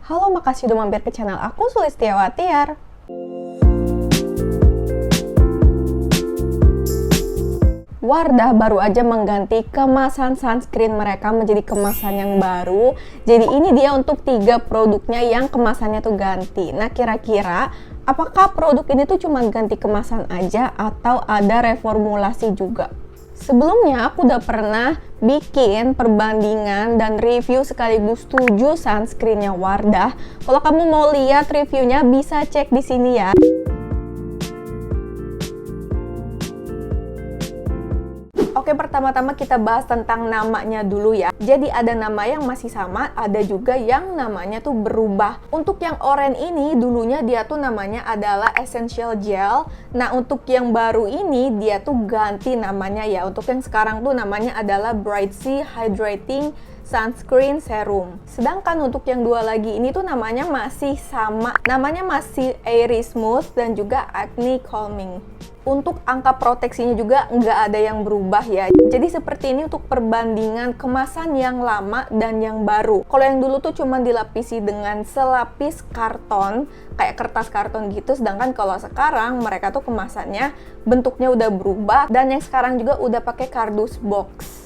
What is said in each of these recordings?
Halo, makasih udah mampir ke channel aku, Sulistiawatiar. Wardah baru aja mengganti kemasan sunscreen mereka menjadi kemasan yang baru. Jadi ini dia untuk 3 produknya yang kemasannya tuh ganti. Nah, kira-kira apakah produk ini tuh cuma ganti kemasan aja atau ada reformulasi juga? Sebelumnya aku udah pernah bikin perbandingan dan review sekaligus 7 sunscreennya Wardah. Kalau kamu mau lihat reviewnya bisa cek di sini ya. Oke, pertama-tama kita bahas tentang namanya dulu ya. Jadi ada nama yang masih sama, ada juga yang namanya tuh berubah. Untuk yang oranye ini dulunya dia tuh namanya adalah Essential Gel. Nah, untuk yang baru ini dia tuh ganti namanya ya. Untuk yang sekarang tuh namanya adalah Bright Sea Hydrating Sunscreen Serum. Sedangkan untuk yang dua lagi ini tuh namanya masih sama. Namanya masih Airy Smooth dan juga Acne Calming. Untuk angka proteksinya juga nggak ada yang berubah ya. Jadi seperti ini untuk perbandingan kemasan yang lama dan yang baru. Kalau yang dulu tuh cuma dilapisi dengan selapis karton, kayak kertas karton gitu. Sedangkan kalau sekarang mereka tuh kemasannya bentuknya udah berubah. Dan yang sekarang juga udah pakai kardus box.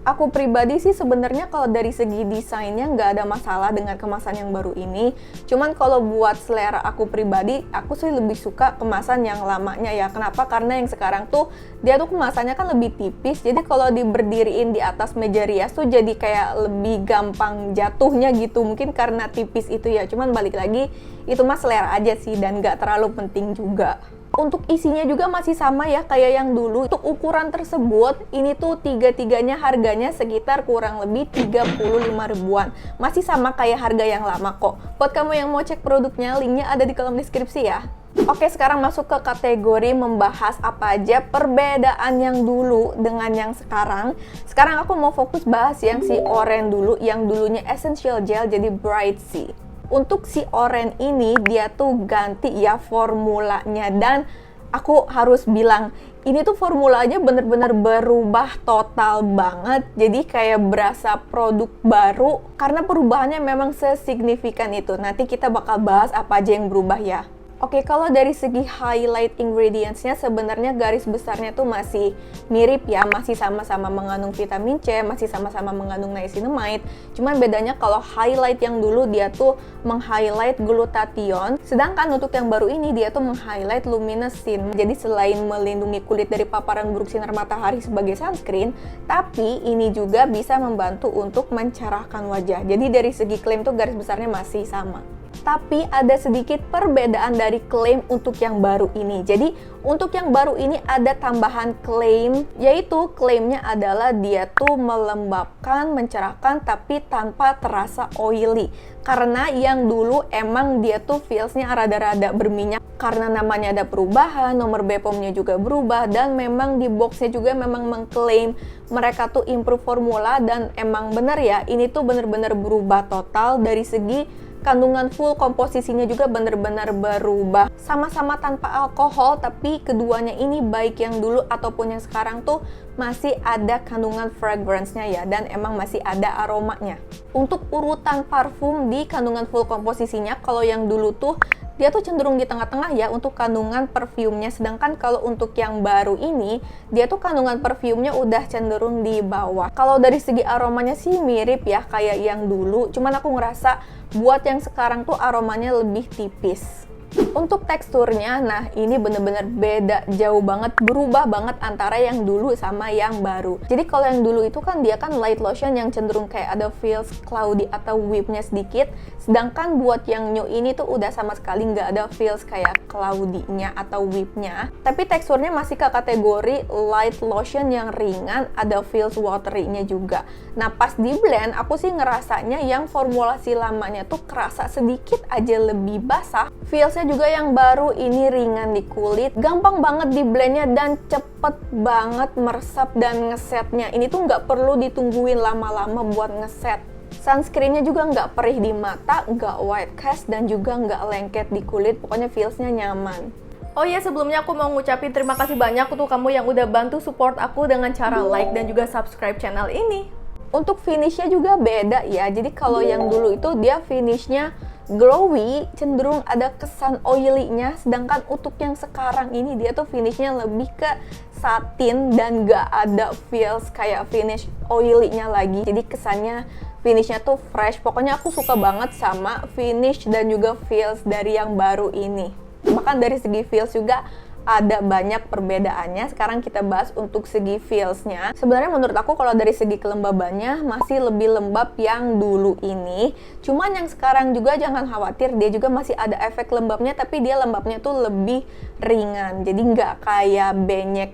Aku pribadi sih sebenarnya kalau dari segi desainnya nggak ada masalah dengan kemasan yang baru ini. Cuman kalau buat selera aku pribadi, aku sih lebih suka kemasan yang lamanya ya. Kenapa? Karena yang sekarang tuh dia tuh kemasannya kan lebih tipis. Jadi kalau diberdiriin di atas meja rias tuh jadi kayak lebih gampang jatuhnya gitu. Mungkin karena tipis itu ya. Cuman balik lagi itu mah selera aja sih dan nggak terlalu penting juga. Untuk isinya juga masih sama ya kayak yang dulu. Untuk ukuran tersebut, ini tuh tiga-tiganya harganya sekitar kurang lebih 35 ribuan. Masih sama kayak harga yang lama kok. Buat kamu yang mau cek produknya, linknya ada di kolom deskripsi ya. Oke, sekarang masuk ke kategori membahas apa aja perbedaan yang dulu dengan yang sekarang. Sekarang aku mau fokus bahas yang si oranye dulu, yang dulunya Essential Gel jadi Bright Sea. Untuk si oranye ini dia tuh ganti ya formulanya dan aku harus bilang ini tuh formulanya bener-bener berubah total banget. Jadi kayak berasa produk baru karena perubahannya memang sesignifikan itu. Nanti kita bakal bahas apa aja yang berubah ya. Oke, kalau dari segi highlight ingredients-nya sebenarnya garis besarnya tuh masih mirip ya, masih sama-sama mengandung vitamin C, masih sama-sama mengandung niacinamide. Cuman bedanya kalau highlight yang dulu dia tuh meng-highlight glutathione, sedangkan untuk yang baru ini dia tuh meng-highlight luminescent. Jadi selain melindungi kulit dari paparan buruk sinar matahari sebagai sunscreen, tapi ini juga bisa membantu untuk mencerahkan wajah. Jadi dari segi klaim tuh garis besarnya masih sama. Tapi ada sedikit perbedaan dari klaim untuk yang baru ini. Jadi untuk yang baru ini ada tambahan klaim, yaitu klaimnya adalah dia tuh melembabkan, mencerahkan tapi tanpa terasa oily. Karena yang dulu emang dia tuh feelsnya rada-rada berminyak. Karena namanya ada perubahan, nomor BPOM-nya juga berubah, dan memang di boxnya juga memang mengklaim mereka tuh improve formula, dan emang bener ya, ini tuh bener-bener berubah total dari segi kandungan full komposisinya juga benar-benar berubah. Sama-sama tanpa alkohol, tapi keduanya ini baik yang dulu ataupun yang sekarang tuh masih ada kandungan fragrance-nya ya, dan emang masih ada aromanya. Untuk urutan parfum di kandungan full komposisinya, kalau yang dulu tuh dia tuh cenderung di tengah-tengah ya untuk kandungan perfumnya, sedangkan kalau untuk yang baru ini dia tuh kandungan perfumnya udah cenderung di bawah. Kalau dari segi aromanya sih mirip ya kayak yang dulu, cuman aku ngerasa buat yang sekarang tuh aromanya lebih tipis. Untuk teksturnya, nah ini bener-bener beda jauh banget, berubah banget antara yang dulu sama yang baru. Jadi kalau yang dulu itu kan dia kan light lotion yang cenderung kayak ada feels cloudy atau whipnya sedikit, sedangkan buat yang new ini tuh udah sama sekali nggak ada feels kayak cloudy-nya atau whipnya. Tapi teksturnya masih ke kategori light lotion yang ringan, ada feels watery-nya juga. Nah pas di blend, aku sih ngerasanya yang formulasi lamanya tuh kerasa sedikit aja lebih basah. Feelsnya juga yang baru ini ringan di kulit, gampang banget di blendnya dan cepet banget meresap dan ngesetnya. Ini tuh nggak perlu ditungguin lama-lama buat ngeset. Sunscreennya juga nggak perih di mata, nggak white cast, dan juga nggak lengket di kulit. Pokoknya feelsnya nyaman. Oh iya, sebelumnya aku mau ngucapin terima kasih banyak untuk kamu yang udah bantu support aku dengan cara like dan juga subscribe channel ini. Untuk finishnya juga beda ya. Jadi kalau yang dulu itu dia finishnya glowy, cenderung ada kesan oily-nya. Sedangkan untuk yang sekarang ini dia tuh finishnya lebih ke satin dan gak ada feels kayak finish oily-nya lagi. Jadi kesannya finishnya tuh fresh. Pokoknya aku suka banget sama finish dan juga feels dari yang baru ini. Bahkan dari segi feels juga ada banyak perbedaannya. Sekarang kita bahas untuk segi feelsnya. Sebenarnya menurut aku kalau dari segi kelembabannya masih lebih lembab yang dulu ini. Cuman yang sekarang juga jangan khawatir, dia juga masih ada efek lembabnya, tapi dia lembabnya tuh lebih ringan. Jadi nggak kayak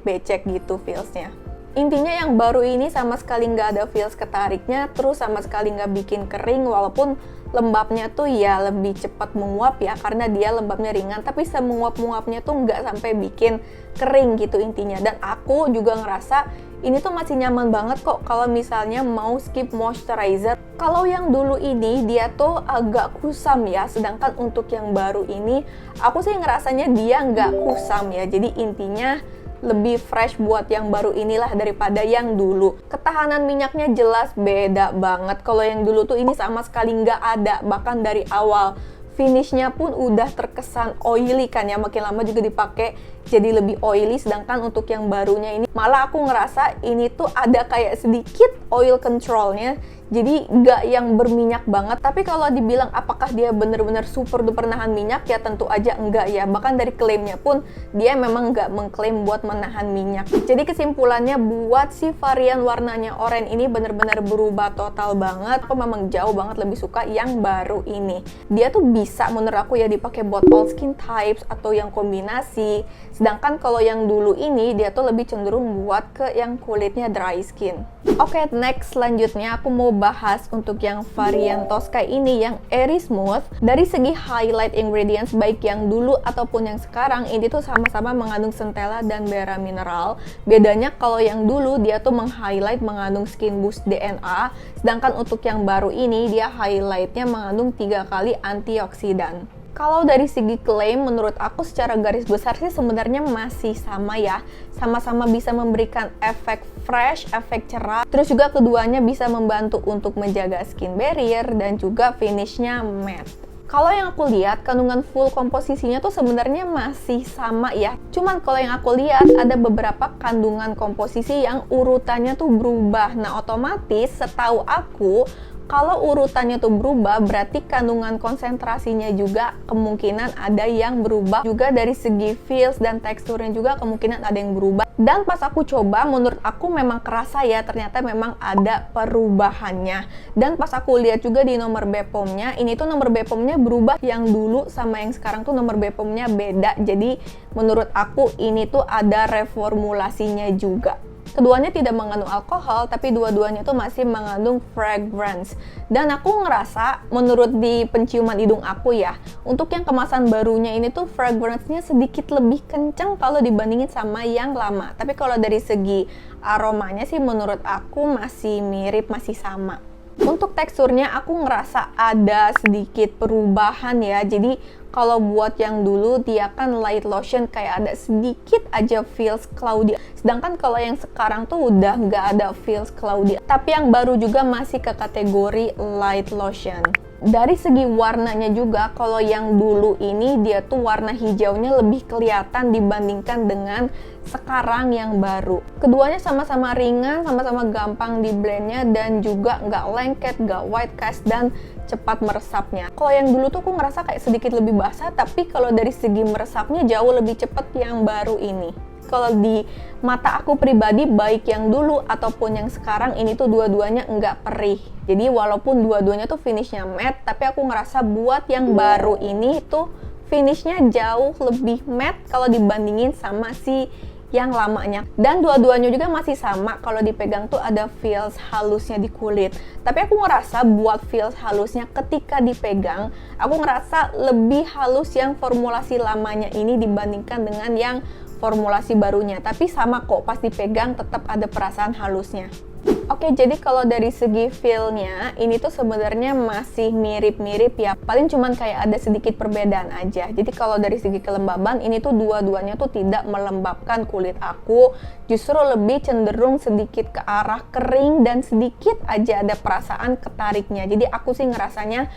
becek gitu feelsnya. Intinya yang baru ini sama sekali nggak ada feels ketariknya, terus sama sekali nggak bikin kering, walaupun lembabnya tuh ya lebih cepat menguap ya, karena dia lembabnya ringan, tapi semenguap-menguapnya tuh nggak sampai bikin kering gitu intinya. Dan aku juga ngerasa ini tuh masih nyaman banget kok kalau misalnya mau skip moisturizer. Kalau yang dulu ini dia tuh agak kusam ya, sedangkan untuk yang baru ini aku sih ngerasanya dia nggak kusam ya. Jadi intinya lebih fresh buat yang baru inilah daripada yang dulu. Ketahanan minyaknya jelas beda banget. Kalau yang dulu tuh ini sama sekali nggak ada, bahkan dari awal finishnya pun udah terkesan oily kan ya, makin lama juga dipakai jadi lebih oily. Sedangkan untuk yang barunya ini malah aku ngerasa ini tuh ada kayak sedikit oil controlnya, jadi nggak yang berminyak banget. Tapi kalau dibilang apakah dia bener-bener super duper nahan minyak, ya tentu aja enggak ya. Bahkan dari klaimnya pun dia memang nggak mengklaim buat menahan minyak. Jadi kesimpulannya buat si varian warnanya oranye ini bener-bener berubah total banget. Aku memang jauh banget lebih suka yang baru ini. Dia tuh bisa menurut aku ya dipakai buat all skin types atau yang kombinasi. Sedangkan kalau yang dulu ini dia tuh lebih cenderung buat ke yang kulitnya dry skin. Oke, next selanjutnya aku mau bahas untuk yang varian Tosca ini yang Airy Smooth. Dari segi highlight ingredients baik yang dulu ataupun yang sekarang, ini tuh sama-sama mengandung centella dan Bera mineral. Bedanya kalau yang dulu dia tuh meng-highlight mengandung skin boost DNA, sedangkan untuk yang baru ini dia highlightnya mengandung 3 kali antioksidan. Kalau dari segi klaim, menurut aku secara garis besar sih sebenarnya masih sama ya. Sama-sama bisa memberikan efek fresh, efek cerah. Terus juga keduanya bisa membantu untuk menjaga skin barrier dan juga finishnya matte. Kalau yang aku lihat, kandungan full komposisinya tuh sebenarnya masih sama ya. Cuman kalau yang aku lihat ada beberapa kandungan komposisi yang urutannya tuh berubah. Nah, otomatis setahu aku kalau urutannya tuh berubah, berarti kandungan konsentrasinya juga kemungkinan ada yang berubah. Juga dari segi feels dan teksturnya juga kemungkinan ada yang berubah. Dan pas aku coba, menurut aku memang kerasa ya, ternyata memang ada perubahannya. Dan pas aku lihat juga di nomor BPOM-nya, ini tuh nomor BPOM-nya berubah. Yang dulu sama yang sekarang tuh nomor BPOM-nya beda. Jadi menurut aku ini tuh ada reformulasinya juga. Keduanya tidak mengandung alkohol, tapi dua-duanya tuh masih mengandung fragrance. Dan aku ngerasa, menurut di penciuman hidung aku ya, untuk yang kemasan barunya ini tuh fragrance-nya sedikit lebih kencang kalau dibandingin sama yang lama. Tapi kalau dari segi aromanya sih menurut aku masih mirip, masih sama. Untuk teksturnya aku ngerasa ada sedikit perubahan ya. Jadi kalau buat yang dulu dia kan light lotion, kayak ada sedikit aja feels cloudy. Sedangkan kalau yang sekarang tuh udah nggak ada feels cloudy. Tapi yang baru juga masih ke kategori light lotion. Dari segi warnanya juga, kalau yang dulu ini dia tuh warna hijaunya lebih kelihatan dibandingkan dengan sekarang yang baru. Keduanya sama-sama ringan, sama-sama gampang di blendnya, dan juga nggak lengket, nggak white cast, dan cepat meresapnya. Kalau yang dulu tuh aku ngerasa kayak sedikit lebih basah, tapi kalau dari segi meresapnya jauh lebih cepat yang baru ini. Kalau di mata aku pribadi, baik yang dulu ataupun yang sekarang, ini tuh dua-duanya nggak perih. Jadi walaupun dua-duanya tuh finishnya matte, tapi aku ngerasa buat yang baru ini tuh finishnya jauh lebih matte kalau dibandingin sama si yang lamanya. Dan dua-duanya juga masih sama, kalau dipegang tuh ada feels halusnya di kulit. Tapi aku ngerasa buat feels halusnya ketika dipegang, aku ngerasa lebih halus yang formulasi lamanya ini dibandingkan dengan yang formulasi barunya. Tapi sama kok, pas dipegang tetap ada perasaan halusnya. Oke, jadi kalau dari segi feel-nya, ini tuh sebenarnya masih mirip-mirip ya. Paling cuman kayak ada sedikit perbedaan aja. Jadi kalau dari segi kelembaban, ini tuh dua-duanya tuh tidak melembabkan kulit aku. Justru lebih cenderung sedikit ke arah kering dan sedikit aja ada perasaan ketariknya. Jadi aku sih ngerasanya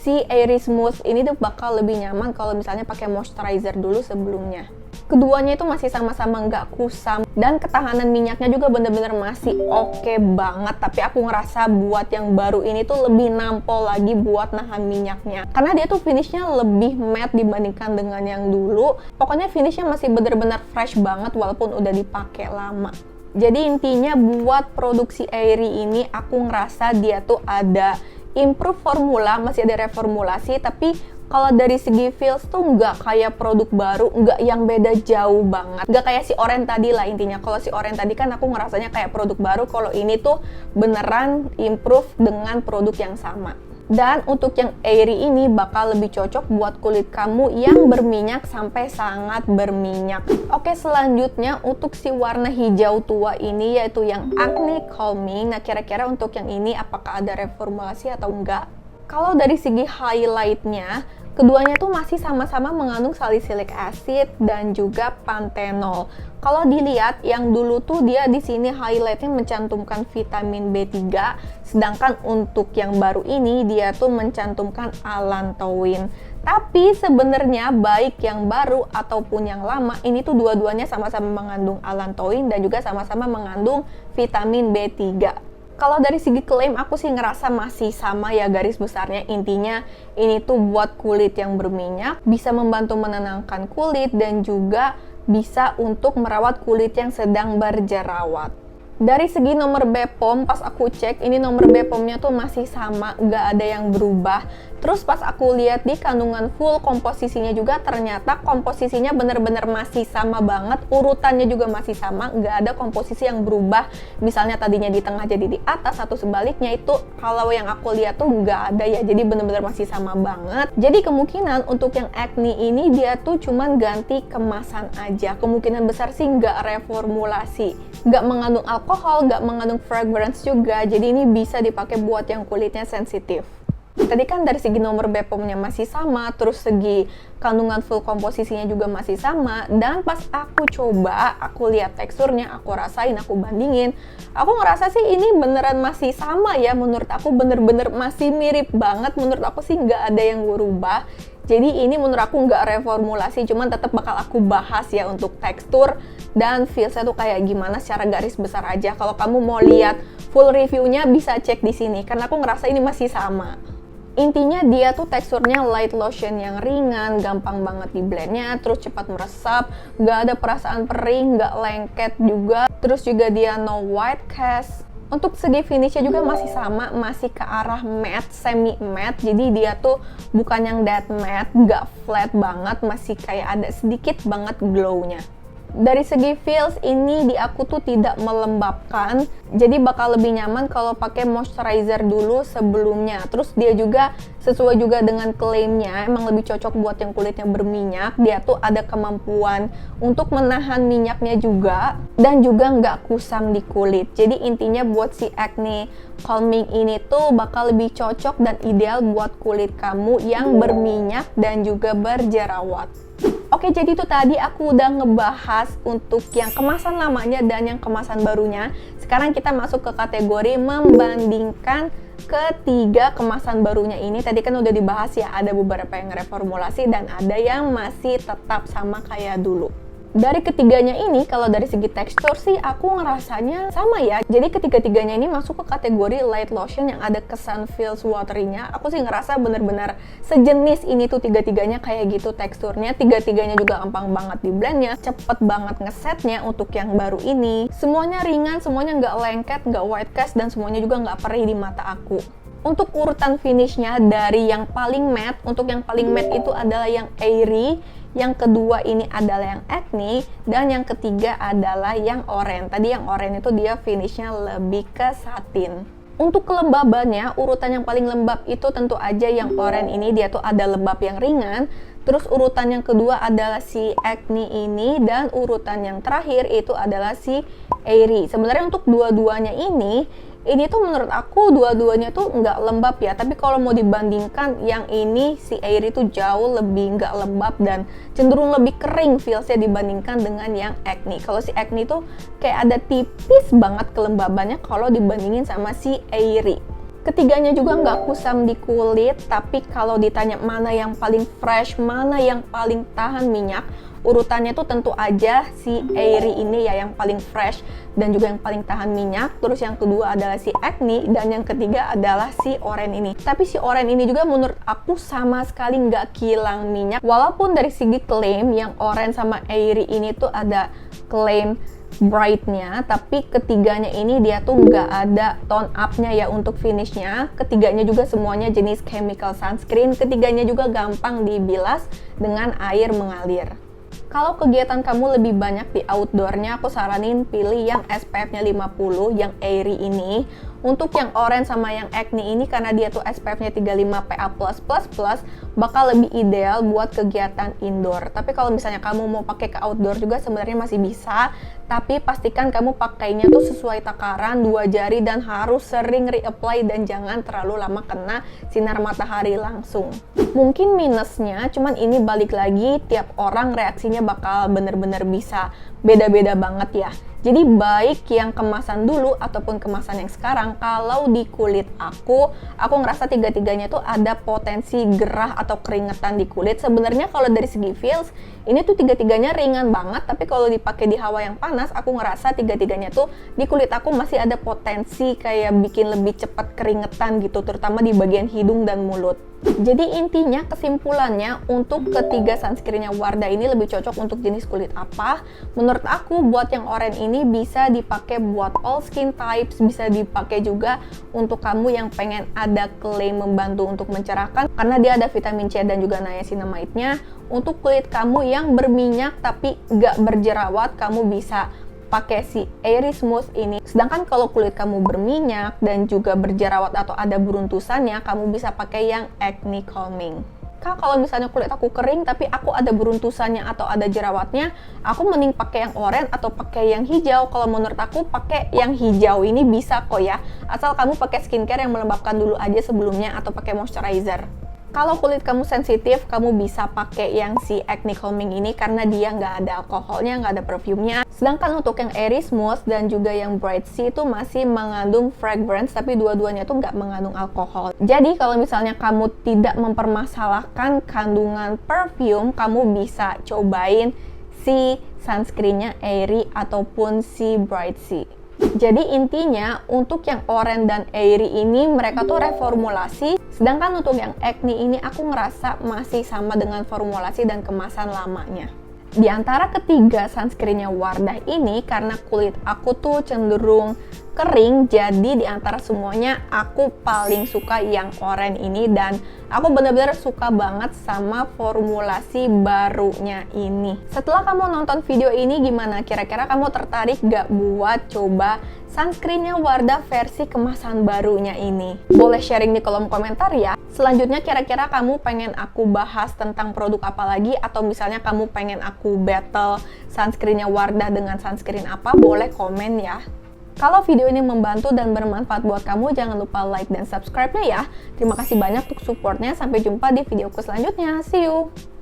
si Airy Smooth ini tuh bakal lebih nyaman kalau misalnya pakai moisturizer dulu sebelumnya. Keduanya itu masih sama-sama nggak kusam dan ketahanan minyaknya juga bener-bener masih oke banget. Tapi aku ngerasa buat yang baru ini tuh lebih nampol lagi buat nahan minyaknya, karena dia tuh finishnya lebih matte dibandingkan dengan yang dulu. Pokoknya finishnya masih bener-bener fresh banget walaupun udah dipakai lama. Jadi intinya buat produksi Airy ini aku ngerasa dia tuh ada improve formula, masih ada reformulasi, tapi kalau dari segi feels tuh nggak kayak produk baru, nggak yang beda jauh banget. Nggak kayak si Oren tadi lah intinya. Kalau si Oren tadi kan aku ngerasanya kayak produk baru, kalau ini tuh beneran improve dengan produk yang sama. Dan untuk yang Airy ini bakal lebih cocok buat kulit kamu yang berminyak sampai sangat berminyak. Oke, selanjutnya untuk si warna hijau tua ini yaitu yang Acne Calming. Nah, kira-kira untuk yang ini apakah ada reformulasi atau enggak? Kalau dari segi highlightnya, keduanya tuh masih sama-sama mengandung salicylic acid dan juga panthenol. Kalau dilihat yang dulu tuh dia di sini highlightnya mencantumkan vitamin B3, sedangkan untuk yang baru ini dia tuh mencantumkan allantoin. Tapi sebenarnya baik yang baru ataupun yang lama, ini tuh dua-duanya sama-sama mengandung allantoin dan juga sama-sama mengandung vitamin B3. Kalau dari segi klaim aku sih ngerasa masih sama ya garis besarnya. Intinya ini tuh buat kulit yang berminyak, bisa membantu menenangkan kulit dan juga bisa untuk merawat kulit yang sedang berjerawat. Dari segi nomor BPOM, pas aku cek ini nomor BPOM-nya tuh masih sama, nggak ada yang berubah. Terus pas aku lihat di kandungan full komposisinya juga ternyata komposisinya bener-bener masih sama banget, urutannya juga masih sama, nggak ada komposisi yang berubah. Misalnya tadinya di tengah jadi di atas atau sebaliknya, itu kalau yang aku lihat tuh nggak ada ya, jadi bener-bener masih sama banget. Jadi kemungkinan untuk yang acne ini dia tuh cuman ganti kemasan aja, kemungkinan besar sih nggak reformulasi, nggak mengandung alkohol, nggak mengandung fragrance juga, jadi ini bisa dipakai buat yang kulitnya sensitif. Tadi kan dari segi nomor BPOM-nya masih sama, terus segi kandungan full komposisinya juga masih sama, dan pas aku coba, aku lihat teksturnya, aku rasain, aku bandingin, aku ngerasa sih ini beneran masih sama ya, menurut aku bener-bener masih mirip banget, menurut aku sih nggak ada yang berubah. Jadi ini menurut aku nggak reformulasi, cuman tetap bakal aku bahas ya untuk tekstur dan feelsnya tuh kayak gimana secara garis besar aja. Kalau kamu mau lihat full reviewnya bisa cek di sini, karena aku ngerasa ini masih sama. Intinya dia tuh teksturnya light lotion yang ringan, gampang banget di blendnya, terus cepat meresap, nggak ada perasaan perih, nggak lengket juga, terus juga dia no white cast. Untuk segi finishnya juga masih sama, masih ke arah matte, semi matte, jadi dia tuh bukan yang dead matte, nggak flat banget, masih kayak ada sedikit banget glow-nya. Dari segi feels ini di aku tuh tidak melembabkan, jadi bakal lebih nyaman kalau pakai moisturizer dulu sebelumnya. Terus dia juga sesuai juga dengan klaimnya, emang lebih cocok buat yang kulitnya berminyak. Dia tuh ada kemampuan untuk menahan minyaknya juga dan juga nggak kusam di kulit. Jadi intinya buat si Acne Calming ini tuh bakal lebih cocok dan ideal buat kulit kamu yang berminyak dan juga berjerawat. Oke, jadi itu tadi aku udah ngebahas untuk yang kemasan lamanya dan yang kemasan barunya. Sekarang kita masuk ke kategori membandingkan ketiga kemasan barunya ini. Tadi kan udah dibahas ya, ada beberapa yang reformulasi dan ada yang masih tetap sama kayak dulu. Dari ketiganya ini, kalau dari segi tekstur sih aku ngerasanya sama ya. Jadi ketiga-tiganya ini masuk ke kategori light lotion yang ada kesan feels watery-nya. Aku sih ngerasa bener-bener sejenis ini tuh tiga-tiganya kayak gitu teksturnya. Tiga-tiganya juga gampang banget di blendnya, cepet banget ngesetnya untuk yang baru ini. Semuanya ringan, semuanya nggak lengket, nggak white cast, dan semuanya juga nggak perih di mata aku. Untuk urutan finishnya dari yang paling matte, untuk yang paling matte itu adalah yang Airy, yang kedua ini adalah yang Acne, dan yang ketiga adalah yang Oren. Tadi yang Oren itu dia finishnya lebih ke satin. Untuk kelembabannya, urutan yang paling lembab itu tentu aja yang Oren ini, dia tuh ada lembab yang ringan. Terus urutan yang kedua adalah si Acne ini, dan urutan yang terakhir itu adalah si Airy. Sebenarnya untuk dua-duanya ini tuh menurut aku dua-duanya tuh nggak lembab ya, tapi kalau mau dibandingkan yang ini si Airy tuh jauh lebih nggak lembab dan cenderung lebih kering feelsnya dibandingkan dengan yang Acne. Kalau si Acne tuh kayak ada tipis banget kelembabannya kalau dibandingin sama si Airy. Ketiganya juga nggak kusam di kulit, tapi kalau ditanya mana yang paling fresh, mana yang paling tahan minyak, urutannya tuh tentu aja si Airy ini ya yang paling fresh dan juga yang paling tahan minyak. Terus yang kedua adalah si Acne, dan yang ketiga adalah si Oren ini. Tapi si Oren ini juga menurut aku sama sekali nggak kilang minyak. Walaupun dari segi klaim yang Oren sama Airy ini tuh ada klaim brightnya, tapi ketiganya ini dia tuh nggak ada tone up-nya ya untuk finishnya. Ketiganya juga semuanya jenis chemical sunscreen. Ketiganya juga gampang dibilas dengan air mengalir. Kalau kegiatan kamu lebih banyak di outdoornya, aku saranin pilih yang SPF-nya 50, yang Airy ini. Untuk yang Oren sama yang Acne ini, karena dia tuh SPF-nya 35 PA+++, bakal lebih ideal buat kegiatan indoor. Tapi kalau misalnya kamu mau pakai ke outdoor juga sebenarnya masih bisa, tapi pastikan kamu pakainya tuh sesuai takaran 2 jari dan harus sering reapply dan jangan terlalu lama kena sinar matahari langsung. Mungkin minusnya, cuman ini balik lagi tiap orang reaksinya bakal bener-bener bisa beda-beda banget ya. Jadi baik yang kemasan dulu ataupun kemasan yang sekarang, kalau di kulit aku ngerasa tiga-tiganya tuh ada potensi gerah atau keringetan di kulit. Sebenarnya kalau dari segi feels, ini tuh tiga-tiganya ringan banget, tapi kalau dipakai di hawa yang panas, aku ngerasa tiga-tiganya tuh di kulit aku masih ada potensi kayak bikin lebih cepat keringetan gitu, terutama di bagian hidung dan mulut. Jadi intinya kesimpulannya untuk ketiga sunscreennya Wardah ini lebih cocok untuk jenis kulit apa? Menurut aku buat yang Oren ini bisa dipakai buat all skin types, bisa dipakai juga untuk kamu yang pengen ada klaim membantu untuk mencerahkan karena dia ada vitamin C dan juga niacinamide-nya. Untuk kulit kamu yang berminyak tapi nggak berjerawat, kamu bisa pakai si Airy Smooth ini. Sedangkan kalau kulit kamu berminyak dan juga berjerawat atau ada beruntusannya, kamu bisa pakai yang Acne Calming. Kalau misalnya kulit aku kering tapi aku ada beruntusannya atau ada jerawatnya, aku mending pakai yang oranye atau pakai yang hijau. Kalau menurut aku pakai yang hijau ini bisa kok ya, asal kamu pakai skincare yang melembabkan dulu aja sebelumnya atau pakai moisturizer. Kalau kulit kamu sensitif, kamu bisa pakai yang si Acne Calming ini karena dia nggak ada alkoholnya, nggak ada perfumnya. Sedangkan untuk yang Airy Smooth dan juga yang Bright Sea itu masih mengandung fragrance, tapi dua-duanya tuh nggak mengandung alkohol. Jadi kalau misalnya kamu tidak mempermasalahkan kandungan perfume, kamu bisa cobain si sunscreennya Airy ataupun si Bright Sea. Jadi intinya untuk yang Oren dan Airy ini mereka tuh reformulasi, sedangkan untuk yang Acne ini aku ngerasa masih sama dengan formulasi dan kemasan lamanya. Di antara ketiga sunscreennya Wardah ini, karena kulit aku tuh cenderung kering, jadi di antara semuanya aku paling suka yang Oren ini dan aku benar-benar suka banget sama formulasi barunya ini. Setelah kamu nonton video ini gimana? Kira-kira kamu tertarik gak buat coba sunscreennya Wardah versi kemasan barunya ini? Boleh sharing di kolom komentar ya. Selanjutnya kira-kira kamu pengen aku bahas tentang produk apa lagi, atau misalnya kamu pengen aku battle sunscreennya Wardah dengan sunscreen apa? Boleh komen ya. Kalau video ini membantu dan bermanfaat buat kamu, jangan lupa like dan subscribe-nya ya. Terima kasih banyak untuk supportnya. Sampai jumpa di videoku selanjutnya. See you!